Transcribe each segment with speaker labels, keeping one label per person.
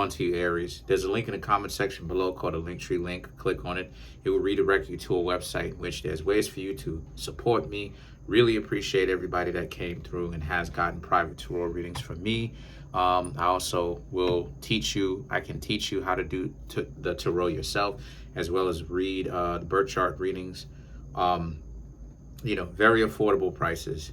Speaker 1: on to you, Aries. There's a link in the comment section below called a Linktree link. Click on it. It will redirect you to a website in which there's ways for you to support me. Really appreciate everybody that came through and has gotten private tarot readings from me. I also will teach you, I can teach you how to do the tarot yourself, as well as read the birth chart readings. You know, very affordable prices.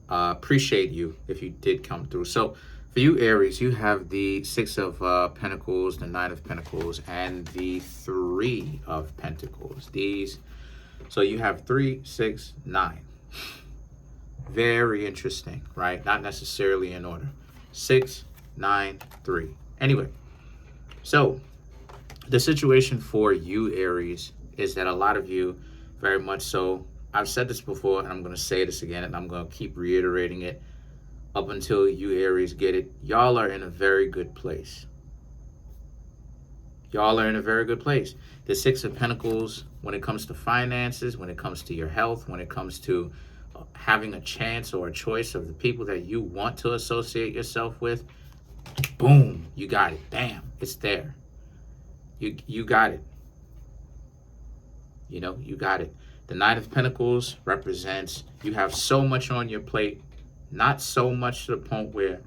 Speaker 1: Appreciate you if you did come through. So for you, Aries, you have the Six of Pentacles, the Nine of Pentacles, and the Three of Pentacles. So you have 3, 6, 9. Very interesting, right? Not necessarily in order. 6, 9, 3. Anyway, so the situation for you, Aries, is that a lot of you, very much so, I've said this before, and I'm going to say this again, and I'm going to keep reiterating it up until you, Aries, get it. Y'all are in a very good place. Y'all are in a very good place. The Six of Pentacles, when it comes to finances, when it comes to your health, when it comes to having a chance or a choice of the people that you want to associate yourself with, boom, you got it. Bam, it's there. You got it. You know, you got it. The Nine of Pentacles represents you have so much on your plate, not so much to the point where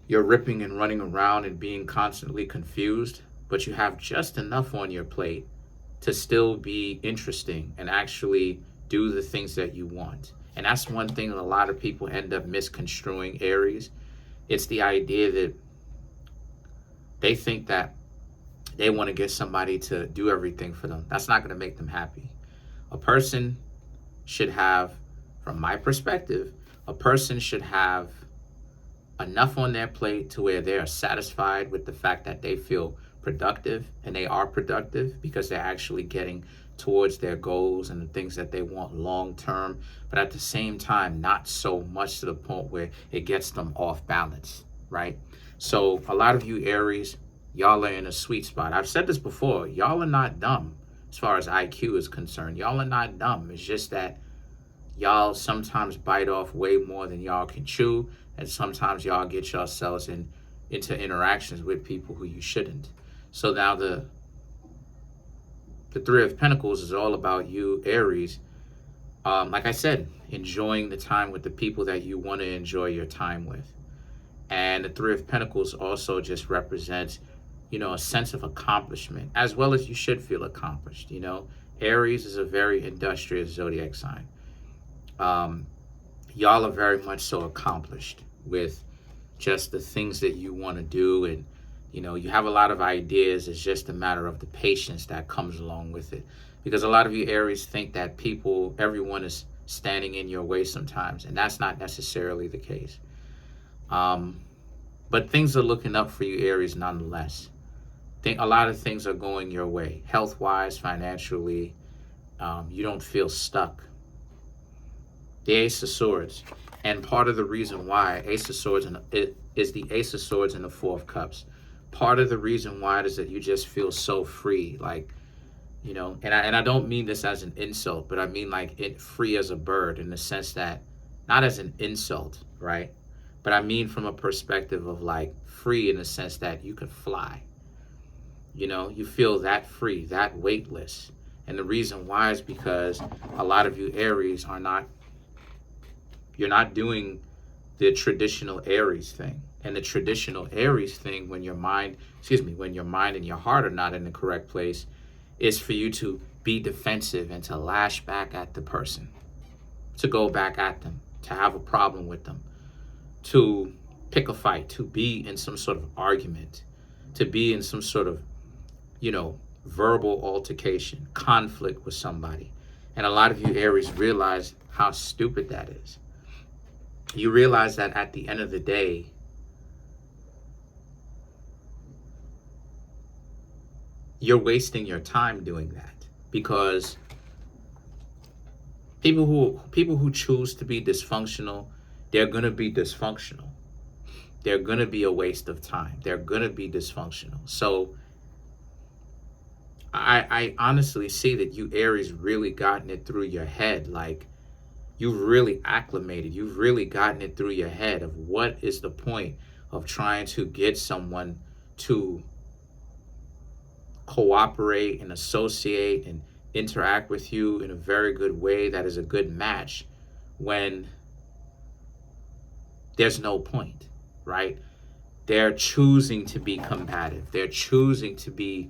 Speaker 1: you're ripping and running around and being constantly confused, but you have just enough on your plate to still be interesting and actually do the things that you want. And that's one thing that a lot of people end up misconstruing, Aries. It's the idea that they think that they want to get somebody to do everything for them. That's not going to make them happy. A person should have, from my perspective, a person should have enough on their plate to where they are satisfied with the fact that they feel productive, and they are productive because they're actually getting towards their goals and the things that they want long term, but at the same time, not so much to the point where it gets them off balance, right? So a lot of you, Aries, y'all are in a sweet spot. I've said this before, y'all are not dumb as far as IQ is concerned. Y'all are not dumb. It's just that y'all sometimes bite off way more than y'all can chew, and sometimes y'all get yourselves into interactions with people who you shouldn't. So now the Three of Pentacles is all about you, Aries. Like I said, enjoying the time with the people that you want to enjoy your time with. And the Three of Pentacles also just represents, you know, a sense of accomplishment, as well as you should feel accomplished. You know, Aries is a very industrious zodiac sign. Y'all are very much so accomplished with just the things that you want to do, and you know, you have a lot of ideas. It's just a matter of the patience that comes along with it. Because a lot of you, Aries, think that everyone is standing in your way sometimes, and that's not necessarily the case. But things are looking up for you, Aries, nonetheless. A lot of things are going your way, health-wise, financially. You don't feel stuck. The Ace of Swords. And part of the reason why Ace of Swords is the Ace of Swords and the Four of Cups. Part of the reason why is that you just feel so free, like, you know, and I don't mean this as an insult, but I mean like free as a bird, in the sense that, not as an insult, right? But I mean from a perspective of like free in the sense that you can fly. You know, you feel that free, that weightless. And the reason why is because a lot of you, Aries, you're not doing the traditional Aries thing. And the traditional Aries thing, when your mind and your heart are not in the correct place, is for you to be defensive and to lash back at the person, to go back at them, to have a problem with them, to pick a fight, to be in some sort of argument, to be in some sort of, you know, verbal altercation, conflict with somebody. And a lot of you, Aries, realize how stupid that is. You realize that at the end of the day, you're wasting your time doing that, because people who choose to be dysfunctional, they're going to be dysfunctional. They're going to be a waste of time. They're going to be dysfunctional. So I honestly see that you, Aries, really gotten it through your head. Like, you've really acclimated. You've really gotten it through your head of what is the point of trying to get someone to cooperate and associate and interact with you in a very good way that is a good match when there's no point, right? They're choosing to be combative. They're choosing to be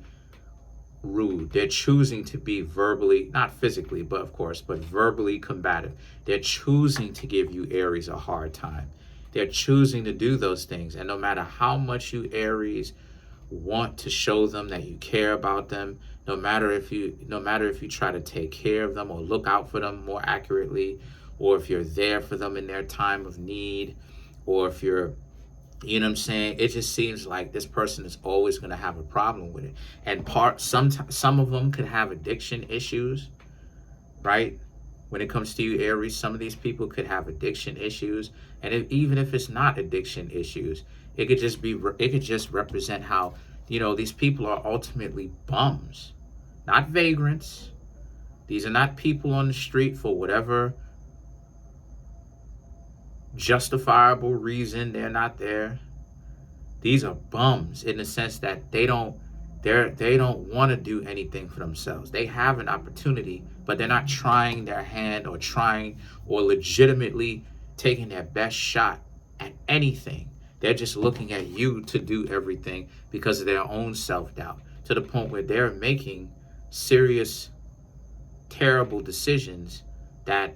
Speaker 1: rude. They're choosing to be verbally, not physically, but of course, but verbally combative. They're choosing to give you Aries a hard time. They're choosing to do those things. And no matter how much you Aries want to show them that you care about them, no matter if you try to take care of them or look out for them more accurately, or if you're there for them in their time of need, or if you're, you know what I'm saying, it just seems like this person is always going to have a problem with it. And some of them could have addiction issues, right? When it comes to you Aries, some of these people could have addiction issues. And even if it's not addiction issues, it could just represent how, you know, these people are ultimately bums, not vagrants. These are not people on the street for whatever justifiable reason they're not there. These are bums in the sense that they don't want to do anything for themselves. They have an opportunity, but they're not trying their hand or legitimately taking their best shot at anything. They're just looking at you to do everything because of their own self-doubt, to the point where they're making serious, terrible decisions that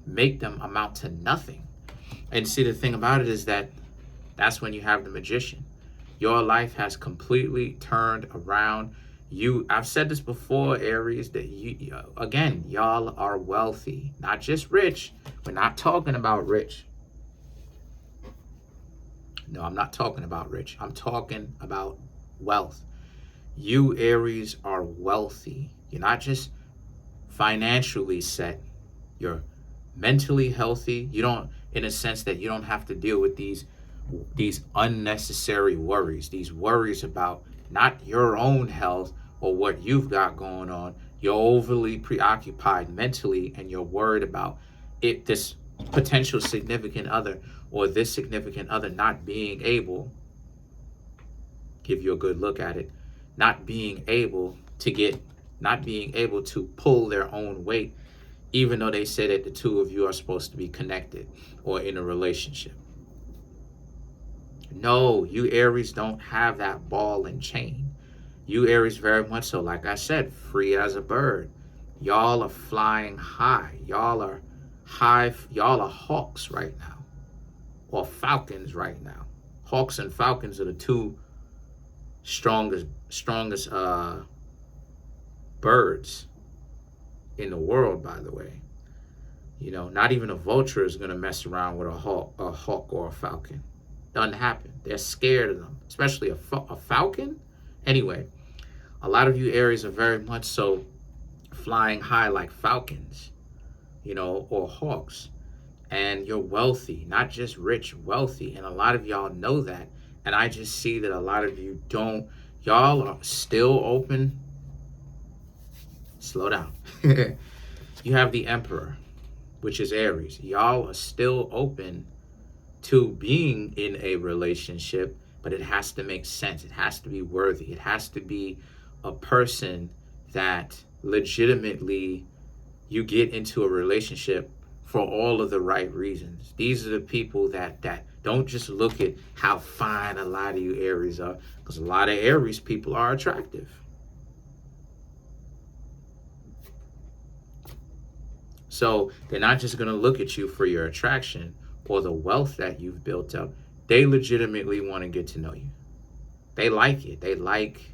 Speaker 1: make them amount to nothing. And see, the thing about it is that's when you have the Magician. Your life has completely turned around. I've said this before, Aries, that y'all are wealthy, not just rich. We're not talking about rich. No, I'm not talking about rich. I'm talking about wealth. You Aries are wealthy. You're not just financially set. You're mentally healthy. You don't, in a sense that you don't have to deal with these unnecessary worries, these worries about not your own health or what you've got going on. You're overly preoccupied mentally, and you're worried about this potential significant other or this significant other not being able, give you a good look at it, not being able to pull their own weight, even though they say that the two of you are supposed to be connected or in a relationship. No, you Aries don't have that ball and chain. You Aries very much so, like I said, free as a bird. Y'all are flying high. Y'all are hawks right now, or falcons right now. Hawks and falcons are the two strongest birds in the world, by the way. You know, not even a vulture is going to mess around with a hawk or a falcon. Doesn't happen. They're scared of them, especially a falcon. Anyway, a lot of you Aries are very much so flying high like falcons, you know, or hawks. And you're wealthy, not just rich, wealthy. And a lot of y'all know that. And I just see that a lot of you don't. Y'all are still open. Slow down. You have the Emperor, which is Aries. Y'all are still open to being in a relationship, but it has to make sense. It has to be worthy. It has to be a person that legitimately you get into a relationship for all of the right reasons. These are the people that don't just look at how fine a lot of you Aries are, because a lot of Aries people are attractive. So they're not just going to look at you for your attraction or the wealth that you've built up. They legitimately want to get to know you. They like it. They like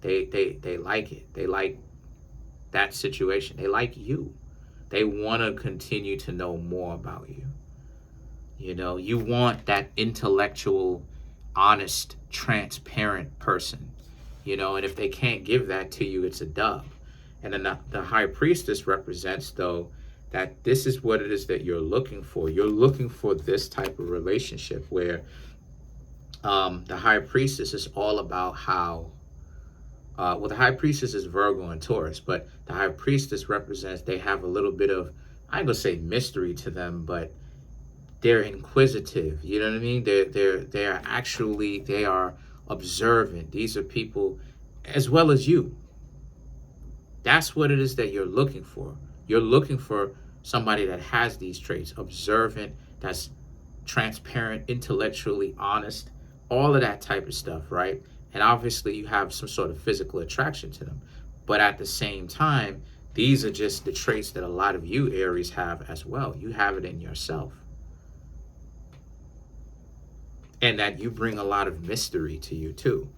Speaker 1: it. They like that situation. They like you. They want to continue to know more about you. You know, you want that intellectual, honest, transparent person. You know, and if they can't give that to you, it's a dub. And then the High Priestess represents, though, that this is what it is that you're looking for. You're looking for this type of relationship where the High Priestess is all about how, the High Priestess is Virgo and Taurus, but the High Priestess represents they have a little bit of, I ain't gonna say mystery to them, but they're inquisitive. You know what I mean? They are observant. These are people as well as you. That's what it is that you're looking for. You're looking for somebody that has these traits, observant, that's transparent, intellectually honest, all of that type of stuff, right? And obviously you have some sort of physical attraction to them. But at the same time, these are just the traits that a lot of you Aries have as well. You have it in yourself. And that you bring a lot of mystery to you too.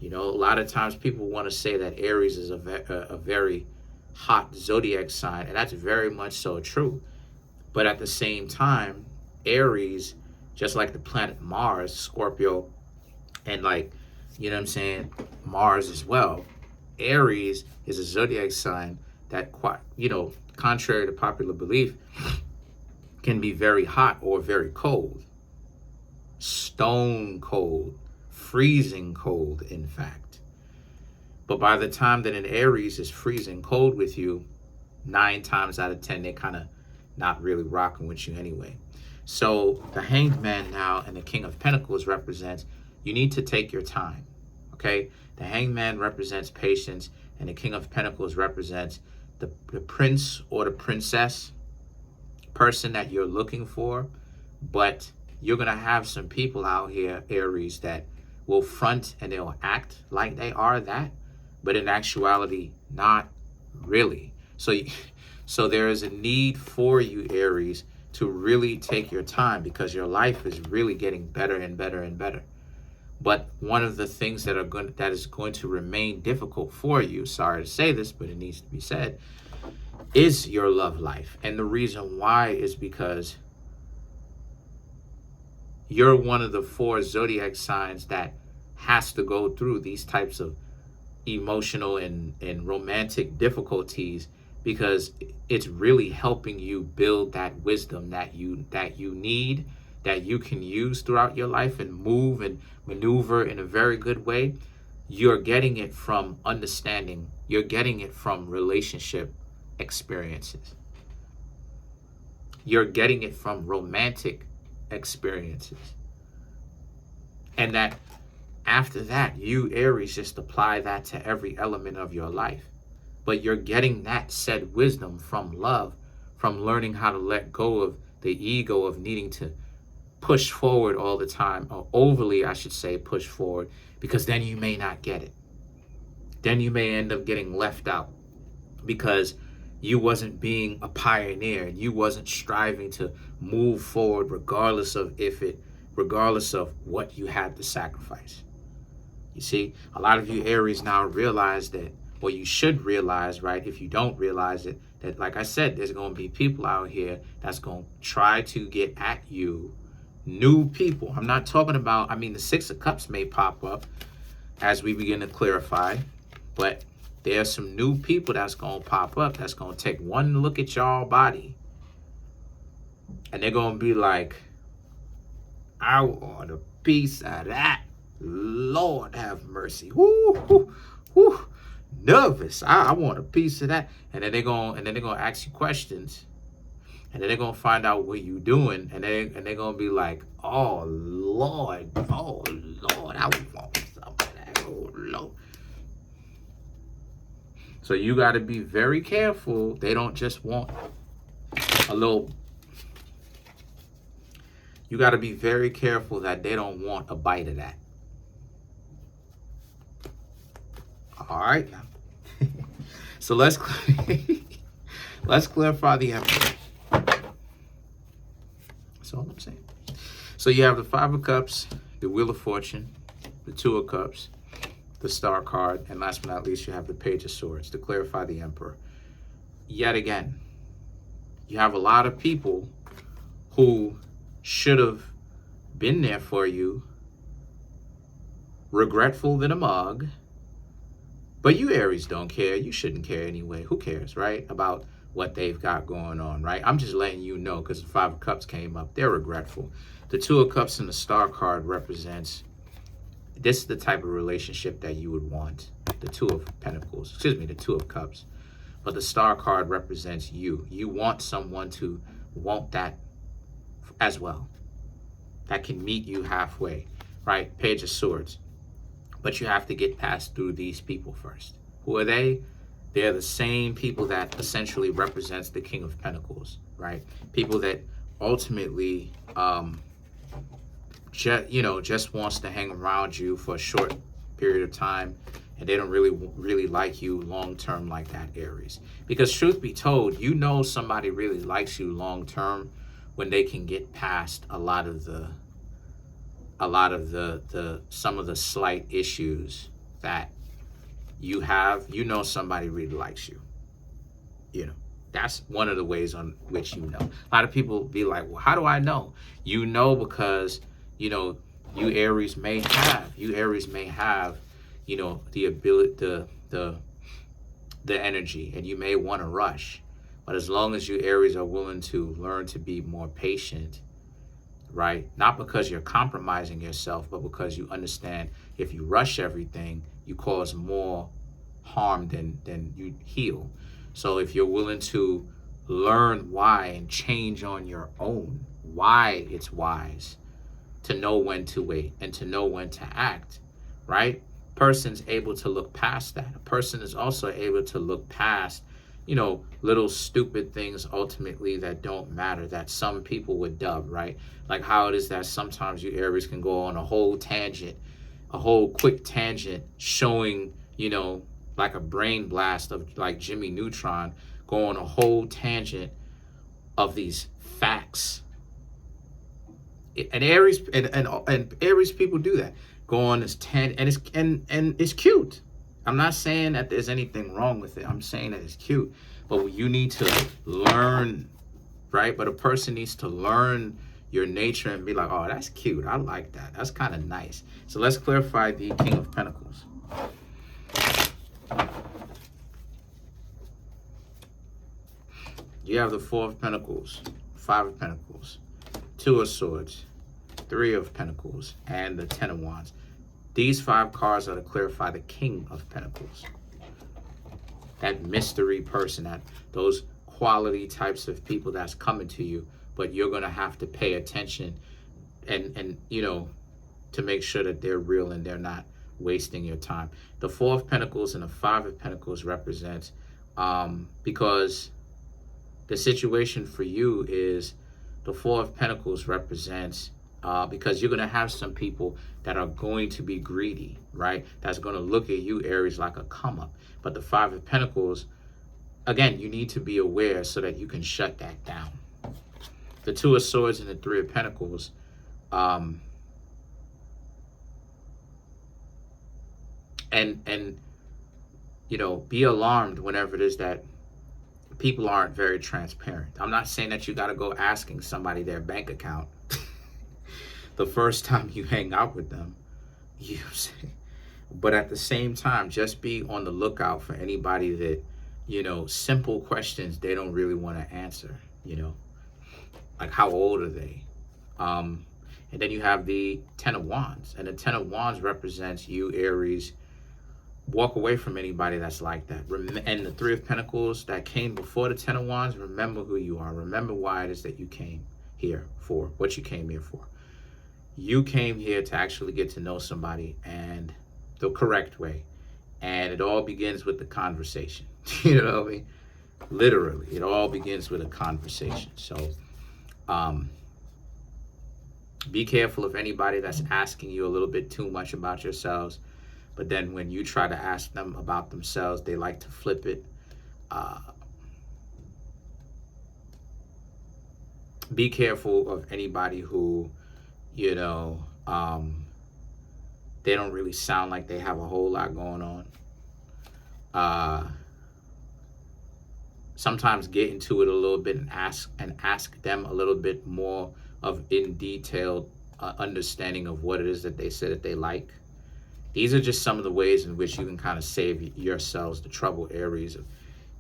Speaker 1: You know, a lot of times people want to say that Aries is a very hot zodiac sign, and that's very much so true. But at the same time, Aries, just like the planet Mars, Scorpio, and like, you know what I'm saying, Mars as well, Aries is a zodiac sign that, quite, you know, contrary to popular belief, can be very hot or very cold. Stone cold. Freezing cold, in fact. But by the time that an Aries is freezing cold with you, 9 times out of 10, they're kind of not really rocking with you anyway. So the Hanged Man now and the King of Pentacles represents, you need to take your time, okay? The Hanged Man represents patience, and the King of Pentacles represents the prince or the princess person that you're looking for. But you're going to have some people out here, Aries, that will front and they'll act like they are that, but in actuality, not really. So there is a need for you, Aries, to really take your time, because your life is really getting better and better and better. But one of the things that is going to remain difficult for you, sorry to say this, but it needs to be said, is your love life. And the reason why is because you're one of the 4 zodiac signs that has to go through these types of emotional and romantic difficulties, because it's really helping you build that wisdom that you need, that you can use throughout your life and move and maneuver in a very good way. You're getting it from understanding. You're getting it from relationship experiences. You're getting it from romantic experiences. And that after that, you Aries just apply that to every element of your life. But you're getting that said wisdom from love, from learning how to let go of the ego of needing to push forward all the time, or overly, I should say, push forward, because then you may not get it. Then you may end up getting left out because you wasn't being a pioneer and you wasn't striving to move forward regardless of what you had to sacrifice. You see, a lot of you Aries now realize that, or you should realize, right, if you don't realize it, that, like I said, there's going to be people out here that's going to try to get at you. New people. I'm not talking about, the 6 of Cups may pop up as we begin to clarify, but there's some new people that's going to pop up that's going to take one look at y'all body and they're going to be like, I want a piece of that. Lord have mercy. Woo, woo, woo. Nervous. I want a piece of that. And then they're gonna ask you questions. And then they're gonna find out what you're doing. And they're gonna be like, oh Lord, I want some of that. Oh Lord. So you gotta be very careful. They don't just want a little. You gotta be very careful that they don't want a bite of that. All right. So let's clarify the Emperor. That's all I'm saying. So you have the 5 of Cups, the Wheel of Fortune, the 2 of Cups, the Star card, and last but not least, you have the Page of Swords to clarify the Emperor. Yet again, you have a lot of people who should have been there for you, regretful than a mug. But you Aries don't care. You shouldn't care anyway. Who cares, right? About what they've got going on, right? I'm just letting you know because the 5 of Cups came up. They're regretful. The 2 of Cups and the Star card represents, this is the type of relationship that you would want. The 2 of Pentacles, the 2 of Cups. But the Star card represents you. You want someone to want that as well. That can meet you halfway, right? Page of Swords. But you have to get past through these people first. Who are they? They're the same people that essentially represents the King of Pentacles, right? People that ultimately, just wants to hang around you for a short period of time, and they don't really like you long term like that, Aries. Because truth be told, somebody really likes you long term when they can get past a lot of the some of the slight issues that you have. Somebody really likes you. That's one of the ways on which A lot of people be like, well, how do I know? Because you Aries may have the ability, the energy, and you may want to rush. But as long as you Aries are willing to learn to be more patient, right? Not because you're compromising yourself, but because you understand if you rush everything, you cause more harm than you heal. So if you're willing to learn why and change on your own, why it's wise to know when to wait and to know when to act, right? Person's able to look past that. A person is also able to look past little stupid things ultimately that don't matter, that some people would dub, right? Like how it is that sometimes you Aries can go on a whole quick tangent, showing, like a brain blast of like Jimmy Neutron, go on a whole tangent of these facts. And Aries and Aries people do that. Go on this tangent, and it's cute. I'm not saying that there's anything wrong with it. I'm saying that it's cute. But you need to learn, right? But a person needs to learn your nature and be like, oh, that's cute. I like that. That's kind of nice. So let's clarify the King of Pentacles. You have the Four of Pentacles, Five of Pentacles, Two of Swords, Three of Pentacles, and the Ten of Wands. These 5 cards are to clarify the King of Pentacles. That mystery person, those quality types of people that's coming to you, but you're going to have to pay attention and to make sure that they're real and they're not wasting your time. The Four of Pentacles and the Five of Pentacles represents, because the situation for you is the Four of Pentacles represents, because you're going to have some people that are going to be greedy, right? That's going to look at you, Aries, like a come up. But the Five of Pentacles, again, you need to be aware so that you can shut that down. The Two of Swords and the Three of Pentacles, be alarmed whenever it is that people aren't very transparent. I'm not saying that you got to go asking somebody their bank account the first time you hang out with them, but at the same time, just be on the lookout for anybody that, simple questions they don't really want to answer, like how old are they? And then you have the Ten of Wands, and the Ten of Wands represents you, Aries. Walk away from anybody that's like that. And the Three of Pentacles that came before the Ten of Wands, remember who you are. Remember why it is that you came here for, what you came here for. You came here to actually get to know somebody and the correct way. And it all begins with the conversation. You know what I mean? Literally, it all begins with a conversation. So be careful of anybody that's asking you a little bit too much about yourselves. But then when you try to ask them about themselves, they like to flip it. Be careful of anybody who, they don't really sound like they have a whole lot going on. Sometimes get into it a little bit and ask them a little bit more of in detailed understanding of what it is that they say that they like. These are just some of the ways in which you can kind of save yourselves the trouble, Aries, of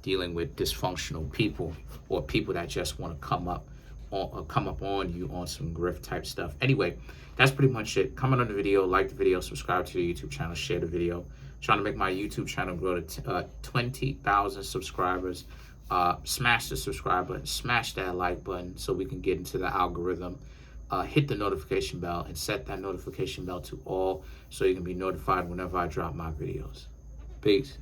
Speaker 1: dealing with dysfunctional people or people that just want to come up on you on some grift type stuff. Anyway, that's pretty much it. Comment on the video, like the video, subscribe to the YouTube channel, share the video. Trying to make my YouTube channel grow to 20,000 subscribers. Smash the subscribe button, smash that like button so we can get into the algorithm. hit the notification bell and set that notification bell to all so you can be notified whenever I drop my videos. Peace.